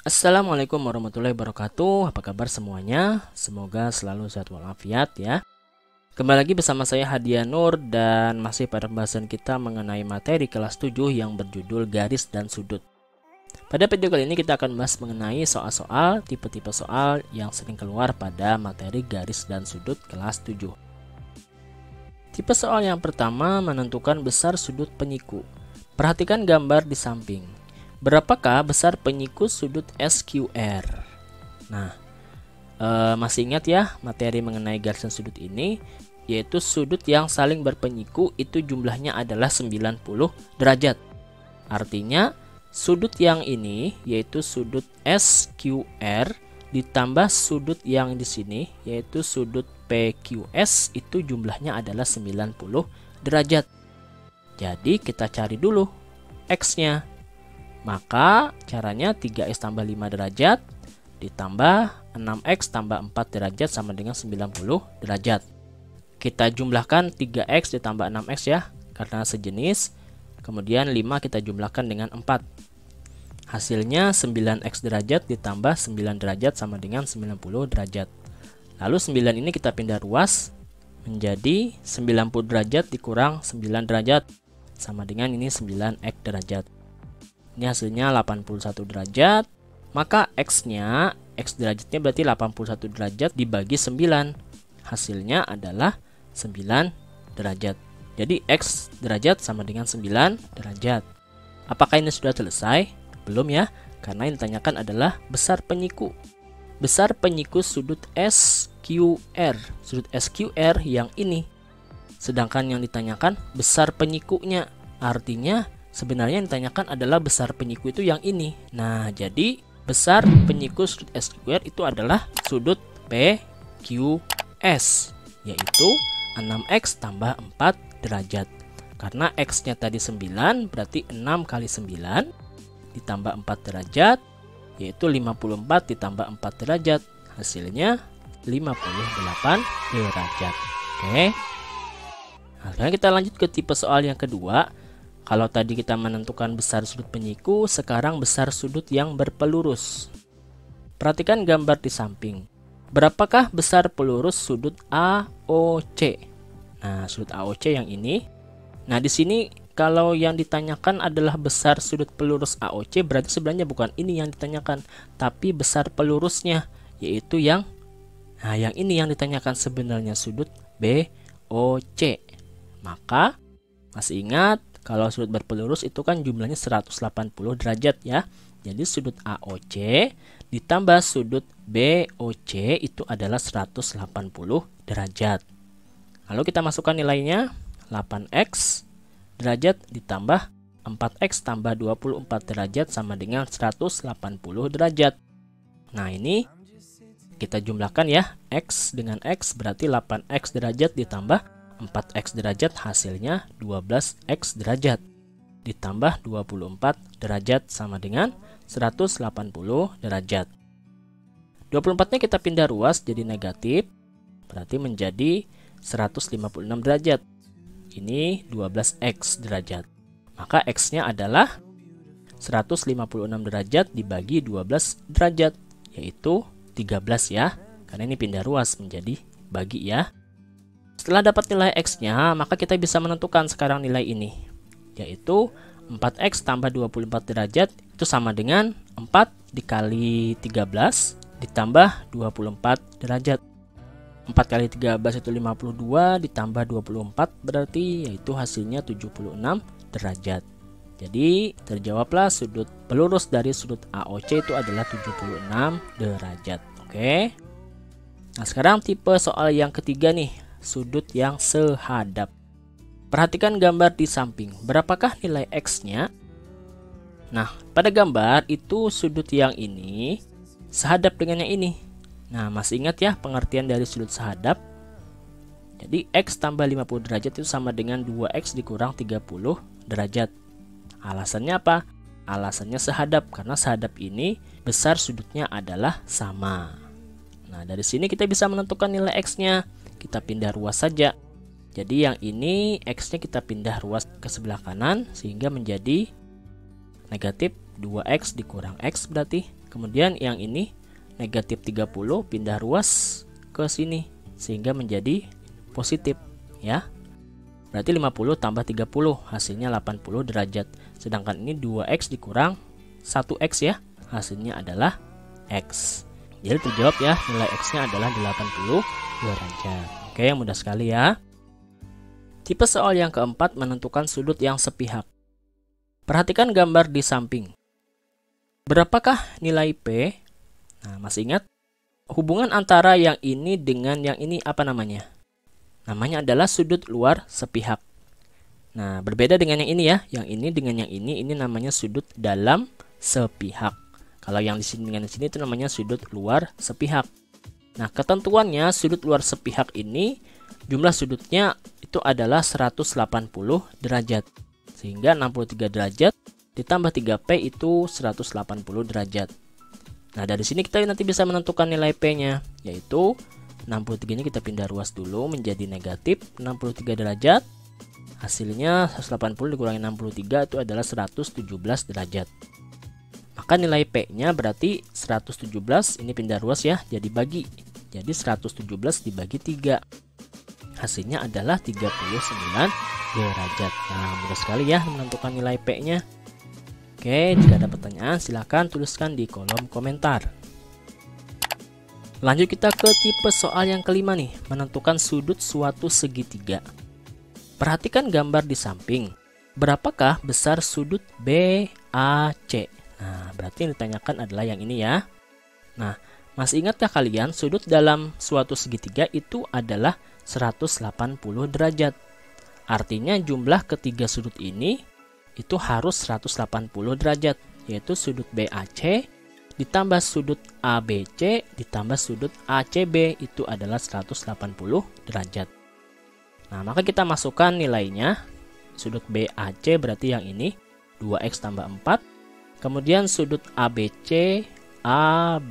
Assalamualaikum warahmatullahi wabarakatuh. Apa kabar semuanya? Semoga selalu sehat walafiat ya. Kembali lagi bersama saya Hadiah Nur dan masih pada pembahasan kita mengenai materi kelas 7 yang berjudul garis dan sudut. Pada video kali ini kita akan bahas mengenai soal-soal, tipe-tipe soal yang sering keluar pada materi garis dan sudut kelas 7. Tipe soal yang pertama menentukan besar sudut penyiku. Perhatikan gambar di samping. Berapakah besar penyiku sudut SQR? Nah, masih ingat ya materi mengenai garis dan sudut ini, yaitu sudut yang saling berpenyiku itu jumlahnya adalah 90 derajat. Artinya sudut yang ini yaitu sudut SQR ditambah sudut yang di sini yaitu sudut PQS itu jumlahnya adalah 90 derajat. Jadi kita cari dulu X-nya. Maka caranya 3X tambah 5 derajat ditambah 6X tambah 4 derajat sama dengan 90 derajat. Kita jumlahkan 3X ditambah 6X ya, karena sejenis. Kemudian 5 kita jumlahkan dengan 4. Hasilnya 9X derajat ditambah 9 derajat sama dengan 90 derajat. Lalu 9 ini kita pindah ruas menjadi 90 derajat dikurang 9 derajat sama dengan ini 9X derajat. Ini hasilnya 81 derajat. Maka X-nya, X derajatnya berarti 81 derajat dibagi 9. Hasilnya adalah 9 derajat. Jadi X derajat sama dengan 9 derajat. Apakah ini sudah selesai? Belum ya, karena yang ditanyakan adalah besar penyiku. Besar penyiku sudut SQR. Sudut SQR yang ini. Sedangkan yang ditanyakan besar penyikunya. Artinya sebenarnya yang ditanyakan adalah besar penyiku itu yang ini. Nah, jadi besar penyiku sudut SQR itu adalah sudut PQS, yaitu 6X tambah 4 derajat. Karena X-nya tadi 9, berarti 6 kali 9 ditambah 4 derajat, yaitu 54 ditambah 4 derajat. Hasilnya 58 derajat. Oke. Nah, sekarang kita lanjut ke tipe soal yang kedua. Kalau tadi kita menentukan besar sudut penyiku, sekarang besar sudut yang berpelurus. Perhatikan gambar di samping. Berapakah besar pelurus sudut AOC? Nah, sudut AOC yang ini. Nah, di sini kalau yang ditanyakan adalah besar sudut pelurus AOC, berarti sebenarnya bukan ini yang ditanyakan, tapi besar pelurusnya, yaitu yang ini yang ditanyakan sebenarnya sudut BOC. Maka masih ingat kalau sudut berpelurus itu kan jumlahnya 180 derajat ya. Jadi sudut AOC ditambah sudut BOC itu adalah 180 derajat. Lalu kita masukkan nilainya. 8X derajat ditambah 4X tambah 24 derajat sama dengan 180 derajat. Nah, ini kita jumlahkan ya. X dengan X berarti 8X derajat ditambah 4X derajat, hasilnya 12X derajat ditambah 24 derajat sama dengan 180 derajat. 24-nya kita pindah ruas jadi negatif, berarti menjadi 156 derajat. Ini 12X derajat. Maka X-nya adalah 156 derajat dibagi 12 derajat, yaitu 13 ya. Karena ini pindah ruas menjadi bagi ya. Setelah dapat nilai X-nya, maka kita bisa menentukan sekarang nilai ini, yaitu 4X tambah 24 derajat itu sama dengan 4 dikali 13 ditambah 24 derajat. 4 kali 13 itu 52 ditambah 24 berarti yaitu hasilnya 76 derajat. Jadi terjawablah sudut pelurus dari sudut AOC itu adalah 76 derajat. Oke. Nah, sekarang tipe soal yang ketiga nih. Sudut yang sehadap. Perhatikan gambar di samping. Berapakah nilai X-nya? Nah, pada gambar itu sudut yang ini sehadap dengan yang ini. Nah, masih ingat ya pengertian dari sudut sehadap? Jadi X tambah 50 derajat itu sama dengan 2X dikurang 30 derajat. Alasannya apa? Alasannya sehadap, karena sehadap ini besar sudutnya adalah sama. Nah, dari sini kita bisa menentukan nilai X-nya. Kita pindah ruas saja. Jadi yang ini X-nya kita pindah ruas ke sebelah kanan sehingga menjadi negatif 2X dikurang X berarti. Kemudian yang ini negatif 30 pindah ruas ke sini sehingga menjadi positif ya. Berarti 50 tambah 30 hasilnya 80 derajat. Sedangkan ini 2x dikurang 1x ya. Hasilnya adalah x. Jadi terjawab ya, nilai x-nya adalah 80 derajat. Oke, yang mudah sekali ya. Tipe soal yang keempat menentukan sudut yang sepihak. Perhatikan gambar di samping. Berapakah nilai P? Nah, masih ingat? Hubungan antara yang ini dengan yang ini apa namanya? Namanya adalah sudut luar sepihak. Nah, berbeda dengan yang ini ya. Yang ini dengan yang ini namanya sudut dalam sepihak. Kalau yang di sini dengan di sini itu namanya sudut luar sepihak. Nah, ketentuannya sudut luar sepihak ini jumlah sudutnya itu adalah 180 derajat. Sehingga 63 derajat ditambah 3P itu 180 derajat. Nah, dari sini kita nanti bisa menentukan nilai P-nya, yaitu 63-nya kita pindah ruas dulu menjadi negatif 63 derajat. Hasilnya 180 dikurangi 63 itu adalah 117 derajat. Maka nilai P-nya berarti 117, ini pindah ruas ya, jadi bagi. Jadi 117 dibagi 3. Hasilnya adalah 39 derajat. Nah, mudah sekali ya menentukan nilai P-nya. Oke, jika ada pertanyaan silahkan tuliskan di kolom komentar. Lanjut kita ke tipe soal yang kelima nih, menentukan sudut suatu segitiga. Perhatikan gambar di samping. Berapakah besar sudut BAC? Nah, berarti yang ditanyakan adalah yang ini ya. Nah, masih ingatkah kalian sudut dalam suatu segitiga itu adalah 180 derajat. Artinya jumlah ketiga sudut ini itu harus 180 derajat, yaitu sudut BAC ditambah sudut ABC ditambah sudut ACB itu adalah 180 derajat. Nah, maka kita masukkan nilainya. Sudut BAC berarti yang ini 2x tambah 4. Kemudian sudut ABC nah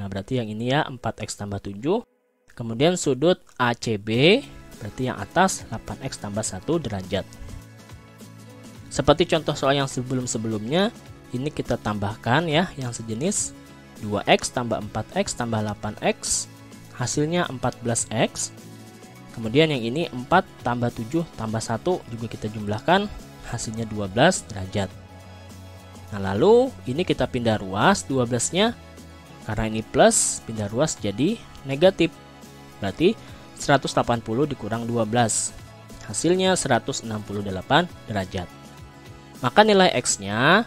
berarti yang ini ya 4x tambah 7. Kemudian sudut ACB berarti yang atas 8x tambah 1 derajat. Seperti contoh soal yang sebelum-sebelumnya, ini kita tambahkan ya yang sejenis 2x tambah 4x tambah 8x hasilnya 14x. Kemudian yang ini 4 tambah 7 tambah 1 juga kita jumlahkan hasilnya 12 derajat. Nah, lalu ini kita pindah ruas 12 nya karena ini plus, pindah ruas jadi negatif. Berarti 180 dikurang 12 hasilnya 168 derajat. Maka nilai x-nya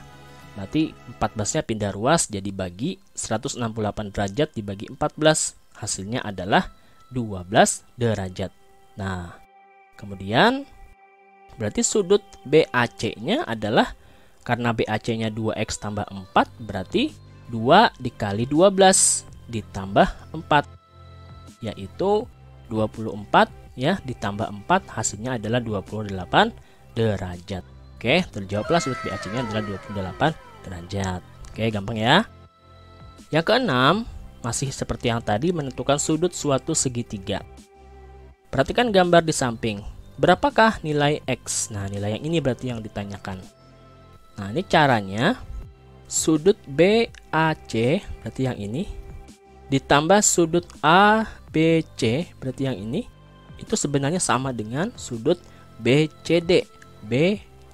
berarti 14-nya pindah ruas jadi bagi 168 derajat dibagi 14. Hasilnya adalah 12 derajat. Nah, kemudian berarti sudut BAC-nya adalah karena BAC-nya 2x tambah 4 berarti 2 dikali 12 ditambah 4 yaitu 24 ya ditambah 4 hasilnya adalah 28 derajat. Oke, terjawablah sudut BAC-nya adalah 28 derajat. Oke, gampang ya. Yang keenam, masih seperti yang tadi menentukan sudut suatu segitiga. Perhatikan gambar di samping. Berapakah nilai X? Nah, nilai yang ini berarti yang ditanyakan. Nah, ini caranya. Sudut BAC, berarti yang ini. Ditambah sudut ABC, berarti yang ini. Itu sebenarnya sama dengan sudut BCD.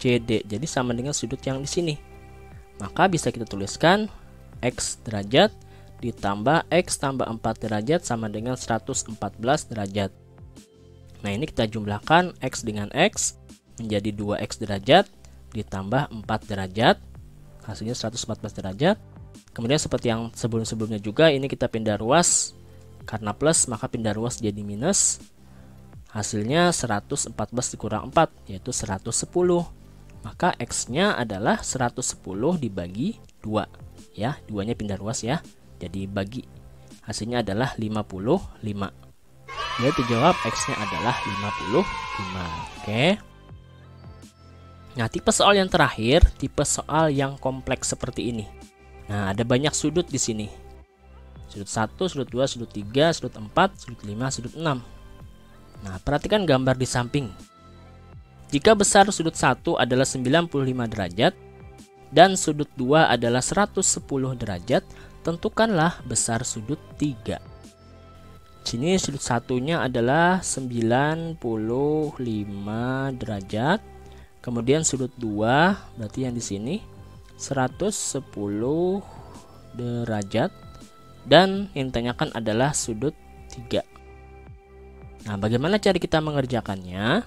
Jadi sama dengan sudut yang di sini. Maka bisa kita tuliskan X derajat ditambah X tambah 4 derajat sama dengan 114 derajat. Nah, ini kita jumlahkan X dengan X menjadi 2X derajat ditambah 4 derajat. Hasilnya 114 derajat. Kemudian seperti yang sebelum-sebelumnya juga ini kita pindah ruas. Karena plus maka pindah ruas jadi minus. Hasilnya 114 dikurang 4 yaitu 110. Maka X-nya adalah 110 dibagi 2. Ya, 2-nya pindah ruas ya. Jadi bagi. Hasilnya adalah 55. Jadi dijawab X-nya adalah 55. Oke. Nah, tipe soal yang terakhir, tipe soal yang kompleks seperti ini. Nah, ada banyak sudut di sini. Sudut 1, sudut 2, sudut 3, sudut 4, sudut 5, sudut 6. Nah, perhatikan gambar di samping. Jika besar sudut 1 adalah 95 derajat dan sudut 2 adalah 110 derajat, tentukanlah besar sudut 3. Sini sudut satunya adalah 95 derajat. Kemudian sudut 2 berarti yang di sini 110 derajat, dan yang ditanyakan adalah sudut 3. Nah, bagaimana cara kita mengerjakannya?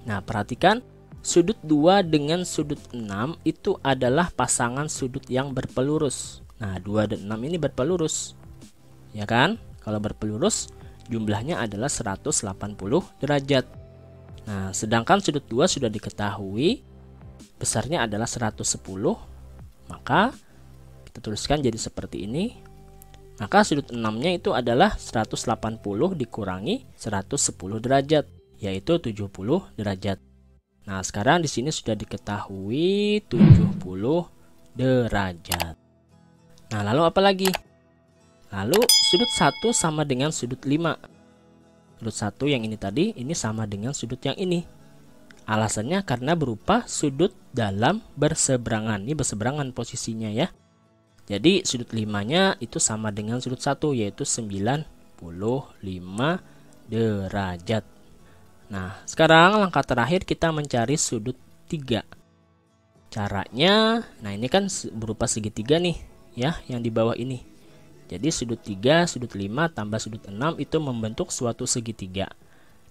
Nah, perhatikan sudut 2 dengan sudut 6 itu adalah pasangan sudut yang berpelurus. Nah, 2 dan 6 ini berpelurus. Ya kan? Kalau berpelurus jumlahnya adalah 180 derajat. Nah, sedangkan sudut 2 sudah diketahui besarnya adalah 110. Maka kita tuliskan jadi seperti ini. Maka sudut 6-nya itu adalah 180 dikurangi 110 derajat, yaitu 70 derajat. Nah, sekarang di sini sudah diketahui 70 derajat. Nah, lalu apa lagi? Lalu sudut 1 sama dengan sudut 5. Sudut 1 yang ini tadi, ini sama dengan sudut yang ini. Alasannya karena berupa sudut dalam berseberangan. Ini berseberangan posisinya ya. Jadi sudut 5-nya itu sama dengan sudut 1, yaitu 95 derajat. Nah, sekarang langkah terakhir kita mencari sudut 3. Caranya, nah ini kan berupa segitiga nih ya, yang di bawah ini. Jadi sudut 3, sudut 5 tambah sudut 6 itu membentuk suatu segitiga.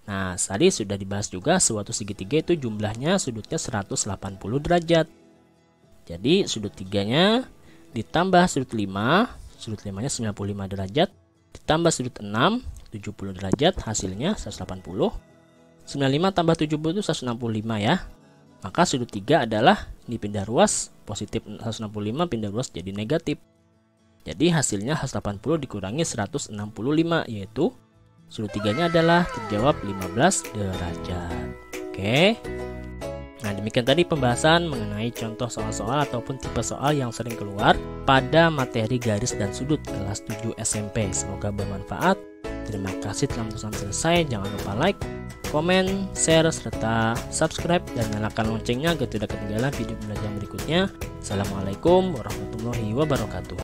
Nah, tadi sudah dibahas juga suatu segitiga itu jumlahnya sudutnya 180 derajat. Jadi sudut 3-nya ditambah sudut 5, sudut 5-nya 95 derajat, ditambah sudut 6, 70 derajat, hasilnya 180. 95 tambah 70 itu 165 ya. Maka sudut 3 adalah dipindah ruas, positif 165 pindah ruas jadi negatif. Jadi hasilnya 180 dikurangi 165, yaitu sudut 3-nya adalah terjawab 15 derajat. Oke. Nah, demikian tadi pembahasan mengenai contoh soal-soal ataupun tipe soal yang sering keluar pada materi garis dan sudut kelas 7 SMP. Semoga bermanfaat. Terima kasih telah menonton selesai. Jangan lupa like, komen, share, serta subscribe dan nyalakan loncengnya agar tidak ketinggalan video belajar berikutnya. Assalamualaikum warahmatullahi wabarakatuh.